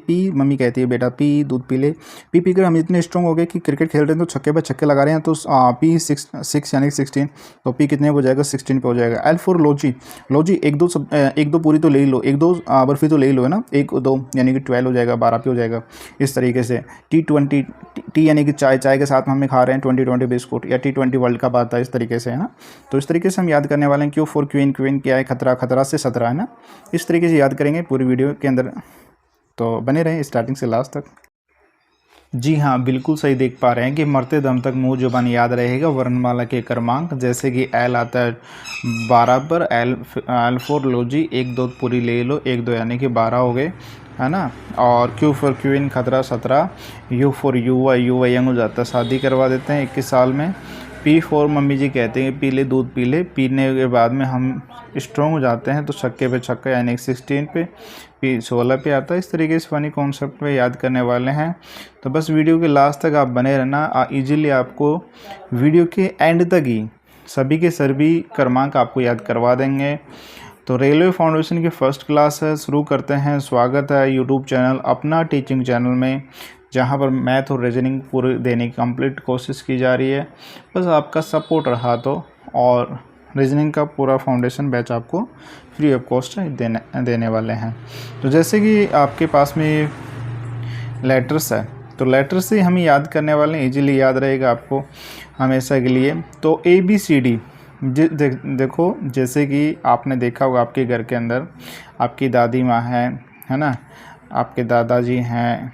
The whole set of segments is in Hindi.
पी, मम्मी कहती है बेटा पी, दूध पी ले। पी पी कर हम इतने स्ट्रॉन्ग हो गए कि क्रिकेट खेल रहे हैं तो छक्के पे छक्के लगा रहे हैं, तो पी 6 यानी 16, तो पी कितने हो जाएगा 16 पे हो जाएगा। एल फॉर लोजी, लोजी एक दो पूरी तो ले ही लो, एक दो बर्फी तो ले ही लो है ना, एक दो यानी कि 12 हो जाएगा, 12 पे हो जाएगा इस तरीके से। T20, टी यानी कि चाय, चाय के साथ हम खा रहे हैं 20 बिस्कुट, या T20 वर्ल्ड कप आता है इस तरीके से है ना। तो इस तरीके से हम याद करने वाले हैं। क्यू फॉर क्वीन, क्वीन क्या है खतरा, खतरा से 17 है ना। इस तरीके से याद करेंगे पूरी वीडियो के अंदर, तो बने रहें स्टार्टिंग से लास्ट तक। जी हाँ, बिल्कुल सही देख पा रहे हैं कि मरते दम तक मुंह जुबान याद रहेगा वर्णमाला के क्रमांक। जैसे कि एल आता है 12 पर, एल फॉर लोजी, एक दो पूरी ले लो, एक दो यानी कि 12 हो गए है ना। और क्यू फॉर क्वीन खतरा 17, यू फॉर युवा, युवा यंग हो जाता है, शादी करवा देते हैं 21 साल में। पी फॉर मम्मी जी कहते हैं पी ले, दूध पी ले, पीने के बाद में हम स्ट्रॉन्ग हो जाते हैं तो छक्के पे छक्का यानी 16 पे, पी 16 पे आता है। इस तरीके से फनी कॉन्सेप्ट पे याद करने वाले हैं। तो बस वीडियो के लास्ट तक आप बने रहना, इजीली आपको वीडियो के एंड तक ही सभी के सभी क्रमांक आपको याद करवा देंगे। तो रेलवे फाउंडेशन की फर्स्ट क्लास है, शुरू करते हैं। स्वागत है यूट्यूब चैनल अपना टीचिंग चैनल में, जहाँ पर मैथ और रीजनिंग पूरे देने की कंप्लीट कोशिश की जा रही है। बस आपका सपोर्ट रहा तो, और रीजनिंग का पूरा फाउंडेशन बैच आपको फ्री ऑफ कॉस्ट देने वाले हैं। तो जैसे कि आपके पास में लेटर्स है, तो लेटर से हम याद करने वाले हैं, इजीली याद रहेगा आपको हमेशा के लिए। तो ABCD देखो, जैसे कि आपने देखा होगा आपके घर के अंदर आपकी दादी माँ है ना, आपके दादाजी हैं,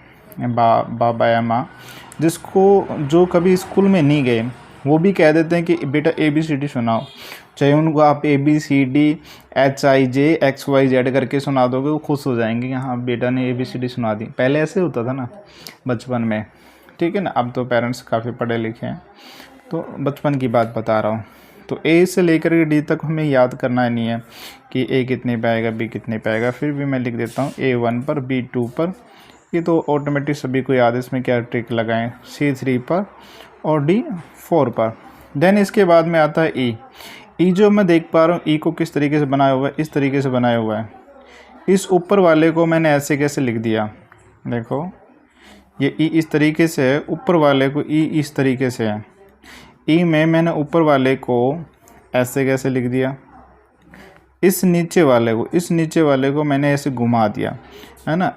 बाबा या माँ, जिसको जो कभी स्कूल में नहीं गए वो भी कह देते हैं कि बेटा ABCD सुनाओ। चाहे उनको आप ABCD HIJXYZ करके सुना दोगे, वो खुश हो जाएंगे कि हाँ बेटा ने ABCD सुना दी। पहले ऐसे होता था ना बचपन में, ठीक है ना। अब तो पेरेंट्स काफ़ी पढ़े लिखे हैं, तो बचपन की बात बता रहा हूँ। तो A से लेकर के D तक हमें याद करना ही नहीं है कि A कितने पे आएगा, B कितने पे आएगा। फिर भी मैं लिख देता हूँ A1 पर, B2 पर, ये तो ऑटोमेटिक सभी को याद है, इसमें क्या ट्रिक लगाएं। C3 पर और D4 पर। देन इसके बाद में आता है E जो मैं देख पा रहा हूँ E को किस तरीके से बनाया हुआ है, इस तरीके से बनाया हुआ है। इस ऊपर वाले को मैंने ऐसे कैसे लिख दिया, देखो ये E इस तरीके से है, ऊपर वाले को E इस तरीके से है। E में मैंने ऊपर वाले को ऐसे कैसे लिख दिया, इस नीचे वाले को मैंने ऐसे घुमा दिया है ना,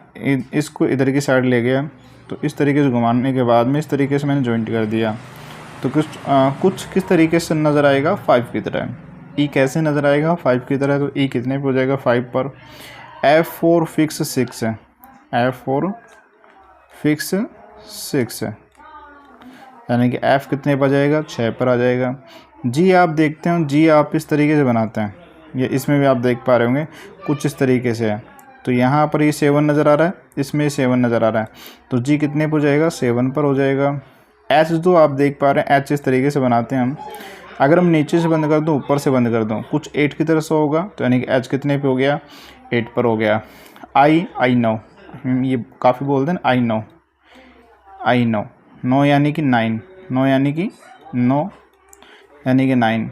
इसको इधर की साइड ले गया। तो इस तरीके से घुमाने के बाद में इस तरीके से मैंने जॉइंट कर दिया। तो कुछ किस तरीके से नज़र आएगा, 5 की तरह। E कैसे नज़र आएगा, 5 की तरह। तो E कितने पे हो जाएगा, 5 पर। F4 फिक्स 6 है, F4 फिक्स 6 है, यानी कि F कितने पर जाएगा, 6 पर आ जाएगा। G आप देखते हो, G आप इस तरीके से बनाते हैं, ये इसमें भी आप देख पा रहे होंगे कुछ इस तरीके से है। तो यहाँ पर ये 7 नज़र आ रहा है, इसमें 7 नज़र आ रहा है, तो G कितने पर हो जाएगा, 7 पर हो जाएगा। H जो आप देख पा रहे हैं, H इस तरीके से बनाते हैं हम। अगर हम नीचे से बंद कर दूँ, ऊपर से बंद कर दूँ, कुछ 8 की तरह से होगा, तो यानी कि H कितने पे हो गया, 8 पर हो गया। I नो, ये काफ़ी बोलते हैं I नो, नो यानी कि 9, नो यानी कि 9,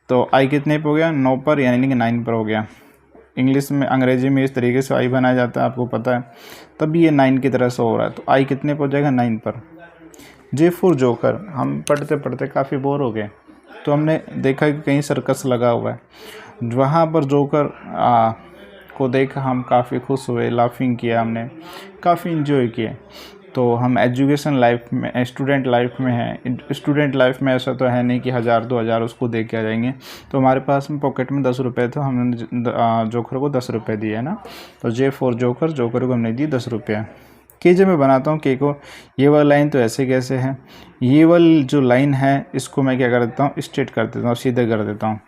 तो I कितने पे हो गया, 9 पर, यानी कि 9 पर हो गया। इंग्लिश में, अंग्रेजी में इस तरीके से I बनाया जाता है, आपको पता है, तब ये 9 की तरह से हो रहा है। तो I कितने पर हो जाएगा, 9 पर। J फॉर जोकर, हम पढ़ते पढ़ते काफ़ी बोर हो गए, तो हमने देखा कि कहीं सर्कस लगा हुआ है, वहाँ पर जोकर को देखा, हम काफ़ी खुश हुए, लाफिंग किया हमने, काफ़ी इन्जॉय किए। तो हम एजुकेशन लाइफ में, स्टूडेंट लाइफ में हैं। स्टूडेंट लाइफ में ऐसा तो है नहीं कि 1000-2000 उसको दे के आ जाएंगे। तो हमारे पास में पॉकेट में 10 रुपये थे, हमने जोकर को 10 रुपये दिए है ना। तो J फॉर जोकर, जोकर को हमने दिए 10 रुपये। के जब मैं बनाता हूँ के को, ये वाला लाइन तो ऐसे कैसे है, ये वाली जो लाइन है इसको मैं क्या कर देता हूँ, स्ट्रेट कर देता हूँ, सीधे कर देता हूँ।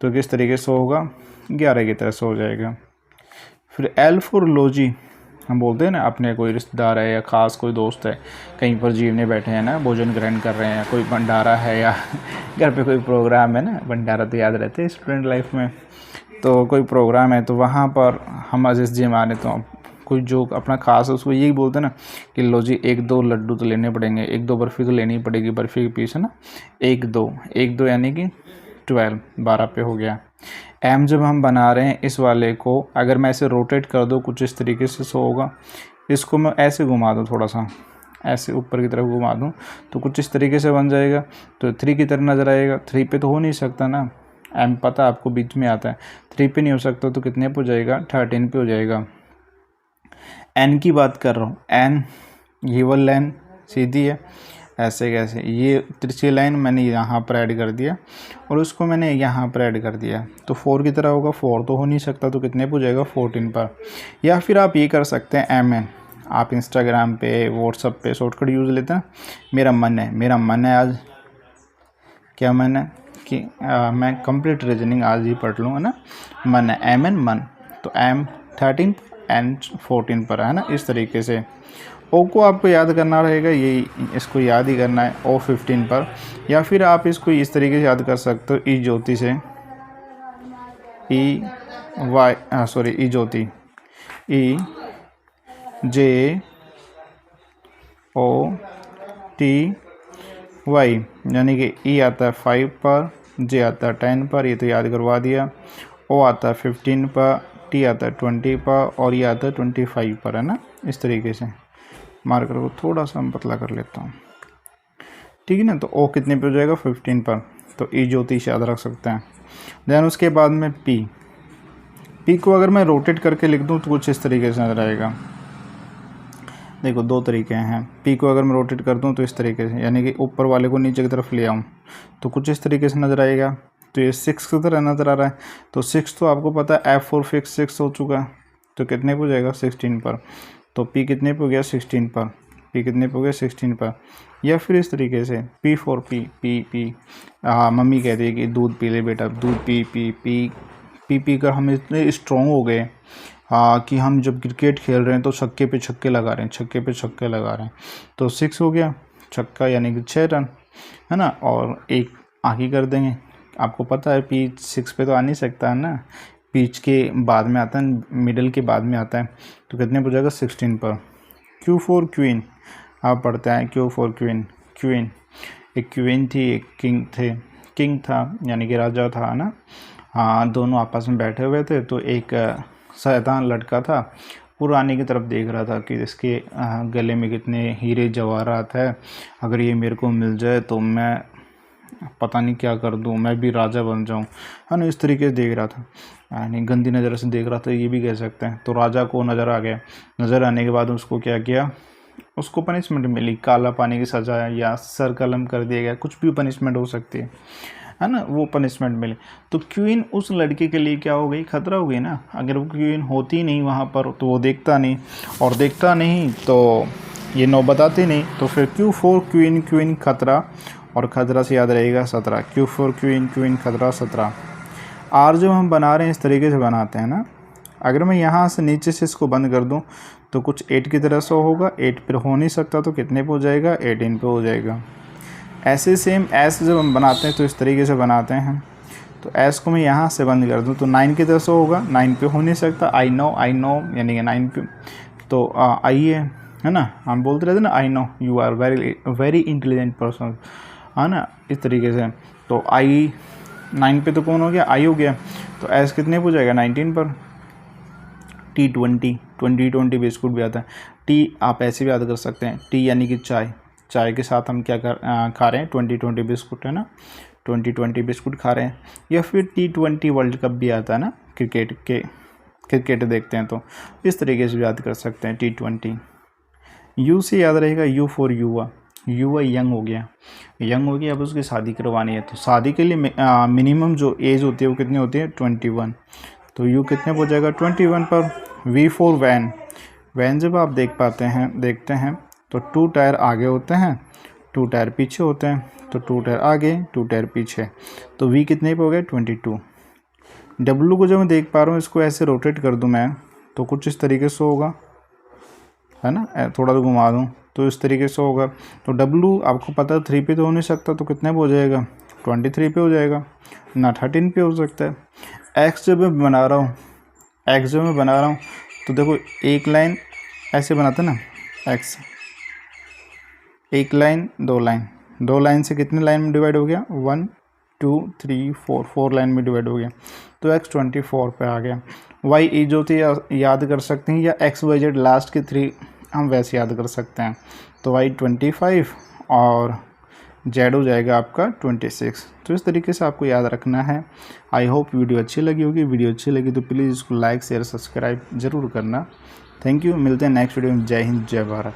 तो किस तरीके से होगा, 11 की तरह से हो जाएगा। फिर L फॉर लोजी, हम बोलते हैं ना, अपने कोई रिश्तेदार है या ख़ास कोई दोस्त है, कहीं पर जीवने बैठे हैं ना, भोजन ग्रहण कर रहे हैं, कोई भंडारा है या घर पे कोई प्रोग्राम है ना, भंडारा तो याद रहते हैं स्टूडेंट लाइफ में। तो कोई प्रोग्राम है तो वहाँ पर हम अजीज़ जी माने, तो कोई जो अपना खास है उसको यही बोलते हैं ना कि लो जी 1-2 लड्डू तो लेने पड़ेंगे, 1-2 बर्फ़ी तो लेनी पड़ेगी, बर्फ़ी के पीस है ना, 1-2 यानी कि 12 पे हो गया। एम जब हम बना रहे हैं इस वाले को, अगर मैं इसे रोटेट कर दूँ कुछ इस तरीके से, सो होगा इसको मैं ऐसे घुमा दूँ, थोड़ा सा ऐसे ऊपर की तरफ घुमा दूँ तो कुछ इस तरीके से बन जाएगा। तो 3 की तरह नज़र आएगा। 3 पे तो हो नहीं सकता ना, एम पता आपको बीच में आता है, 3 पे नहीं हो सकता, तो कितने पे हो जाएगा, 13 पे हो जाएगा। एन की बात कर रहा हूँ, एन ये वाली लाइन सीधी है, ऐसे कैसे, ये तिरछी लाइन मैंने यहाँ पर ऐड कर दिया और उसको मैंने यहाँ पर ऐड कर दिया, तो 4 की तरह होगा। 4 तो हो नहीं सकता, तो कितने पे हो जाएगा, 14 पर। या फिर आप ये कर सकते हैं एम एन। आप इंस्टाग्राम पे, व्हाट्सअप पे शॉर्टकट यूज़ लेते हैं। मेरा मन है आज, क्या मन है कि मैं कंप्लीट रीजनिंग आज ही पढ़ लूँ, है ना। मन है, एम एन मन, तो एम 13 एन 14 पर है ना। इस तरीके से ओ को आपको याद करना रहेगा, यही इसको याद ही करना है, ओ 15 पर। या फिर आप इसको इस तरीके से याद कर सकते हो, ई ज्योति से, ई वाई सॉरी ई ज्योति, ई जे ओ टी वाई, यानी कि ई आता है 5 पर, जे आता है 10 पर, ये तो याद करवा दिया। ओ आता है 15 पर, टी आता है 20 पर और ये आता है 25 पर, है ना। इस तरीके से मार्कर को थोड़ा सा हम पतला कर लेता हूँ, ठीक है ना। तो ओ कितने पे हो जाएगा, 15 पर, तो ई ज्योतिष याद रख सकते हैं। देन उसके बाद में पी को अगर मैं रोटेट करके लिख दूँ तो कुछ इस तरीके से नजर आएगा। देखो 2 तरीके हैं, पी को अगर मैं रोटेट कर दूँ तो इस तरीके से, यानी कि ऊपर वाले को नीचे की तरफ ले आऊँ तो कुछ इस तरीके से नज़र आएगा। तो ये 6 की तरह नज़र आ रहा है। तो 6 तो आपको पता है F4 फिक्स 6 हो चुका है, तो कितने पे हो जाएगा, 16 पर। तो पी कितने पे हो गया, 16 पर। पी कितने पे हो गया, 16 पर। या फिर इस तरीके से P4 पी मम्मी कहती है कि दूध पी ले बेटा, दूध पी कर हम इतने स्ट्रॉन्ग हो गए कि हम जब क्रिकेट खेल रहे हैं तो छक्के पे छक्के लगा रहे हैं, छक्के पे छक्के लगा रहे हैं। तो 6 हो गया छक्का, यानी कि 6 रन, है ना। और एक आगे कर देंगे, आपको पता है पिच 6 पे तो आ नहीं सकता है ना, पिच के बाद में आता है, मिडल के बाद में आता है। तो कितने हो जाएगा, 16 पर। Q4 क्वीन, आप पढ़ते हैं Q4 क्वीन, एक क्वीन थी, एक किंग थे, किंग था यानी कि राजा था ना। हाँ, दोनों आपस में बैठे हुए थे। तो एक शैतान लड़का था, पुराने की तरफ देख रहा था कि इसके गले में कितने हीरे जवाहरात है, अगर ये मेरे को मिल जाए तो मैं पता नहीं क्या कर दूं, मैं भी राजा बन जाऊं, है ना। इस तरीके से देख रहा था, यानी गंदी नज़र से देख रहा था, ये भी कह सकते हैं। तो राजा को नज़र आ गया। नज़र आने के बाद उसको क्या किया, उसको पनिशमेंट मिली, काला पानी की सज़ा या सर कलम कर दिया गया, कुछ भी पनिशमेंट हो सकती है ना। वो पनिशमेंट मिले। तो क्वीन उस लड़के के लिए क्या हो गई, खतरा हो गई ना। अगर वो क्वीन होती नहीं वहाँ पर तो वो देखता नहीं, और देखता नहीं तो ये नौबत आती नहीं। तो फिर Q4 क्वीन खतरा, और खतरा से याद रहेगा 17। Q4 क्वीन खतरा 17। आर जो हम बना रहे हैं इस तरीके से बनाते हैं ना। अगर मैं यहाँ से नीचे से इसको बंद कर दूँ तो कुछ 8 की तरह से होगा, 8 पर हो नहीं सकता, तो कितने पे हो जाएगा, 18 पे हो जाएगा। ऐसे सेम एस जब हम बनाते हैं तो इस तरीके से बनाते हैं। तो एस को मैं यहाँ से बंद कर दूँ तो 9 की तरह से होगा, 9 पे हो नहीं सकता। आई नो यानी कि 9 पे, तो आई है ना। हम बोलते रहते ना, I know you are very intelligent person, है ना, इस तरीके से। तो आई 9 पे तो कौन हो गया, आई हो गया। तो एस कितने पे हो जाएगा, 19 पर। T20 बिस्कुट भी आता है। टी आप ऐसे भी याद कर सकते हैं, टी यानी कि चाय के साथ हम क्या खा रहे हैं, 20 बिस्कुट, है ना। 20 बिस्कुट खा रहे हैं। या फिर T20 वर्ल्ड कप भी आता है ना, क्रिकेट देखते हैं तो इस तरीके से भी याद कर सकते हैं, T20। यू से याद रहेगा, यू फॉर युवा यंग हो गया, अब उसकी शादी करवानी है। तो शादी के लिए मिनिमम जो एज होती है वो कितनी होती है, 21। तो यू कितने हो जाएगा, 21 पर। V4 वैन जब आप देखते हैं तो 2 टायर आगे होते हैं, 2 टायर पीछे होते हैं। तो 2 टायर आगे, 2 टायर पीछे, तो V कितने पे हो गए, 22। W को जब मैं देख पा रहा हूँ, इसको ऐसे रोटेट कर दूँ मैं तो कुछ इस तरीके से होगा, है ना। थोड़ा सा घुमा दूँ तो इस तरीके से होगा। तो W आपको पता है 3 पे तो हो नहीं सकता, तो कितने पे हो जाएगा, 23 पे हो जाएगा ना, 13 पे हो सकता है। X जब मैं बना रहा हूँ तो देखो एक लाइन ऐसे बनाते ना, X एक लाइन, 2 लाइन से कितने लाइन में डिवाइड हो गया, 1 2 3 4 लाइन में डिवाइड हो गया। तो X 24 पे आ गया। Y जो थी याद कर सकते हैं, या XYZ लास्ट के 3 हम वैसे याद कर सकते हैं। तो वाई 25 और जेड हो जाएगा आपका 26। तो इस तरीके से आपको याद रखना है। आई होप वीडियो अच्छी लगी होगी। वीडियो अच्छी लगी तो प्लीज़ इसको लाइक शेयर सब्सक्राइब ज़रूर करना। Thank you. मिलते हैं नेक्स्ट वीडियो में। जय हिंद, जय भारत।